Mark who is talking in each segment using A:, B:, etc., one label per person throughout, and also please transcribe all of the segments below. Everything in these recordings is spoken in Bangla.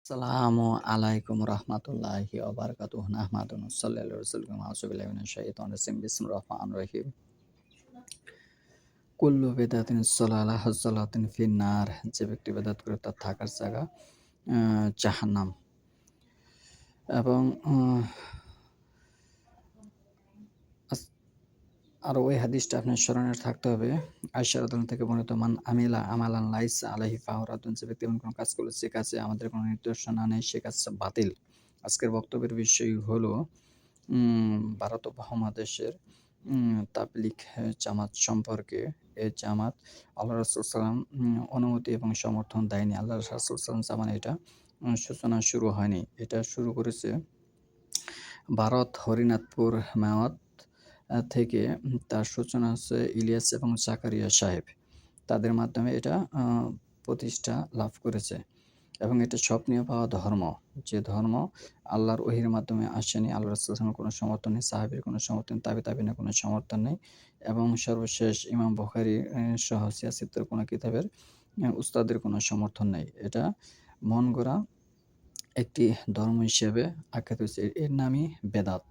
A: আসসালামু আলাইকুম রহমতুল্লাহি ওয়া বারাকাতুহু নাহমাদুহু ওয়া নুসাল্লি আলা রাসূলিল আউযু বিল্লাহি মিনাশ শাইতানির রাজিম বিসমিল্লাহির রহমানির রহিম কুল্লু বিদআতিন যালালাহ যালাতিন ফিন্নার যে ব্যক্তি বিদআত করে তার থাকার জায়গা জাহান্নাম এবং আস আর ওই হাদিসটা আপনার স্মরণে থাকতে হবে। আয়েশা রাদিয়াল্লাহু থেকে বর্ণিত মান আমিলা আমালান লাইসা আলাইহি ফাহুয়া রাদ্দুন যে ব্যক্তি এমন কোনো কাজ করলো যে কাজে আমাদের কোনো নির্দেশনা নেই সে কাজটা বাতিল। আজকের বক্তব্যের বিষয় হলো ভারত উপমহাদেশের তাবলিগ জামাত সম্পর্কে। এই জামাত আল্লাহ রাসূল সাল্লাম অনুমতি এবং সমর্থন দেয়নি। আল্লাহ রাসূল সাল্লাম জামানায় এটা সূচনা শুরু হয়নি। এটা শুরু করেছে ভারত হরিনাথপুর মেওয়াত থেকে। তার সূচনা হচ্ছে ইলিয়াস এবং জাকারিয়া সাহেব। তাদের মাধ্যমে এটা প্রতিষ্ঠা লাভ করেছে এবং এটা স্বপ্নীয় পাওয়া ধর্ম। যে ধর্ম আল্লাহর ওহীর মাধ্যমে আসেনি। আল্লাহ রাসূল সাল্লাল্লাহু আলাইহি ওয়াসাল্লামের কোনো সমর্থন নেই, সাহাবীর কোনো সমর্থন, তাবিঈনের কোনো সমর্থন নেই এবং সর্বশেষ ইমাম বুখারী সহ সিয়াসিত্তের কোনো কিতাবের উস্তাদের কোনো সমর্থন নেই। এটা মন গড়া একটি ধর্ম হিসেবে আখ্যায়িত হয়েছে। এর নামই বেদাত।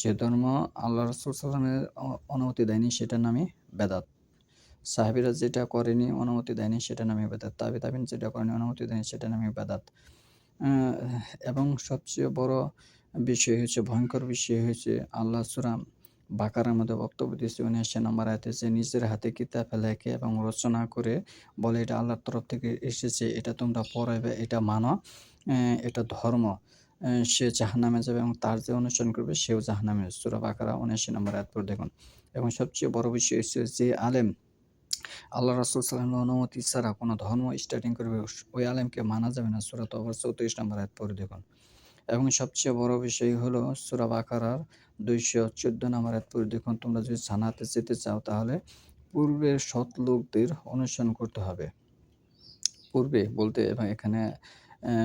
A: যে ধর্ম আল্লাহ রাসূল সাল্লাল্লাহু আলাইহি ওয়াসাল্লামের অনুমতি দেয়নি সেটার নামই বেদাত। সাহাবীরা যেটা করেনি, অনুমতি দেয়নি সেটার নামই বেদাত। তাবিঈন যেটা করেনি, অনুমতি দেয়নি সেটার নামই বেদাত। আ এবং সবচেয়ে বড় বিষয় হচ্ছে, ভয়ংকর বিষয় হচ্ছে আল্লাহ সূরা বাকারার মধ্যে বক্তব্য দিয়েছে ৭৯ নম্বর আয়াতে যে নিজের হাতে কিতাব লেখে এবং রচনা করে বলে এটা আল্লাহর তরফ থেকে এসেছে, এটা তোমরা পড়াবে, এটা মানো, এটা ধর্ম। সে জাহান্নামে যাবে এবং তার যে অনুসরণ করবে সেও জাহান্নামে। সূরা বাকারা ৭৯ নম্বর আয়াত পড়ে দেখুন। এবং সবচেয়ে বড় বিষয় হচ্ছে যে আলেম আল্লাহ রাসূল সাল্লাল্লাহু আলাইহি ওয়াসাল্লামের অনুমতি ছাড়া কোনো ধর্ম স্টার্টিং করবে ওই আলেমকে মানা যাবে না। সূরা তওবার ৩৪ নম্বর আয়াত পড়ে দেখুন। এবং সবচেয়ে বড় বিষয় হলো সূরা বাকারার ২১৪ নম্বর আয়াত পড়ে দেখুন, তোমরা যদি জান্নাতে যেতে চাও তাহলে পূর্বের সৎ লোকদের অনুসরণ করতে হবে। পূর্বে বলতে এবং এখানে অ্যা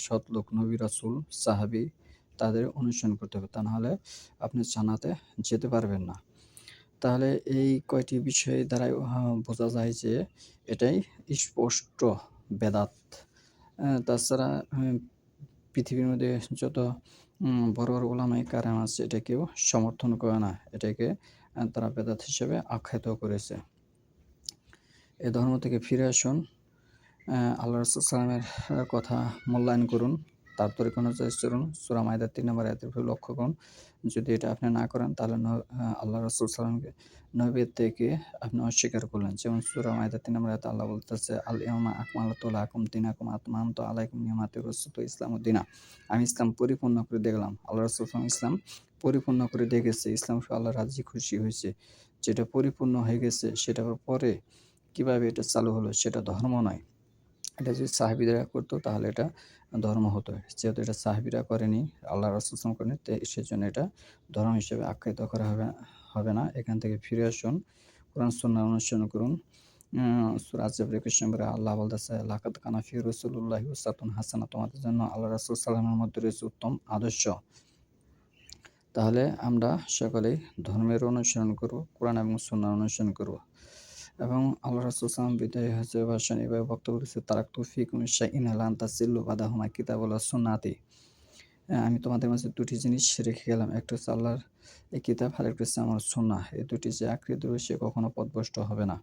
A: সৎ লোক নবী, রাসূল, সাহাবী তাদের অনুসরণ করতে হবে। তা নাহলে আপনি জান্নাতে যেতে পারবেন না। তাহলে এই কয়টি বিষয় দ্বারাই বোঝা যায় যে এটাই স্পষ্ট বেদাত। তাছাড়া পৃথিবীর মধ্যে যত বড়, বড় উলামায়ে কেরাম আছে এটা কেউ সমর্থন করে না। এটাকে তারা বেদাত হিসেবে আখ্যায়িত করেছে। এ ধর্ম থেকে ফিরে আসুন। আল্লাহ রাসূল সাল্লামের কথা মূল্যায়ন করুন। তার তরিকা অনুযায়ী চলুন। সূরা মাইদার ৩ নম্বর আয়াতের উপর লক্ষ্য করুন। যদি এটা আপনি না করেন তাহলে আল্লাহ রাসূল সাল্লামকে নবীর থেকে আপনি অস্বীকার করলেন। যেমন সূরা মাইদার ৩ নম্বর আয়াতে আল্লাহ বলতেছে, আল ইয়াউমা আকমালতু লাকুম দীনাকুম আতমামতু আলাইকুম নিয়ামাতি ওয়া রাদিতু ইসলামা দীনা। আমি ইসলাম পরিপূর্ণ করে দেখলাম। আল্লাহ রাসূল সাল্লাল্লাহু ইসলাম পরিপূর্ণ করে দেখেছে। ইসলাম আল্লাহ রাজি খুশি হয়েছে। যেটা পরিপূর্ণ হয়ে গেছে সেটার পরে কিভাবে এটা চালু হলো সেটা ধর্ম নয়। এটা যদি সাহাবীরা করতো তাহলে এটা ধর্ম হতো। যেহেতু এটা সাহাবীরা করেনি, আল্লাহ রাসূল সাল্লাল্লাহু আলাইহি ওয়াসাল্লাম করেনি, সেজন্য এটা ধর্ম হিসেবে আখ্যায়িত করা হবে না। এখান থেকে ফিরে আসুন। কোরআন সুন্নাহ অনুসরণ করুন। সূরা আজ-জাবর ২১ নম্বরে আল্লাহ বলতেছে, লাকাদ কানা ফি রাসূলিল্লাহি উসওয়াতুন হাসানাহ, তোমাদের জন্য আল্লাহ রাসূল সাল্লাল্লাহু আলাইহি ওয়াসাল্লামের মধ্যে রয়েছে উত্তম আদর্শ। তাহলে আমরা সকলেই ধর্মের অনুসরণ করব, কোরআন এবং সুন্নাহ অনুসরণ করব। এবং আল্লাহ রাসূল সাল্লাল্লাহু আলাইহি ওয়াসাল্লাম বিদায় হজ্জের ভাষণে এভাবে বক্তব্য দিয়েছে, তারাকতু ফিকুম শাইইন লা তাযিল্লু বাদাহুমা কিতাবুল্লাহ সুন্নাতি। আমি তোমাদের মাঝে ২ টি জিনিস রেখে গেলাম। একটা হচ্ছে আল্লাহর এই কিতাব, আরেকটা হচ্ছে আমার সুন্নাহ। এই ২ টি যে আঁকড়ে ধরবে সে কখনো পথভ্রষ্ট হবে না।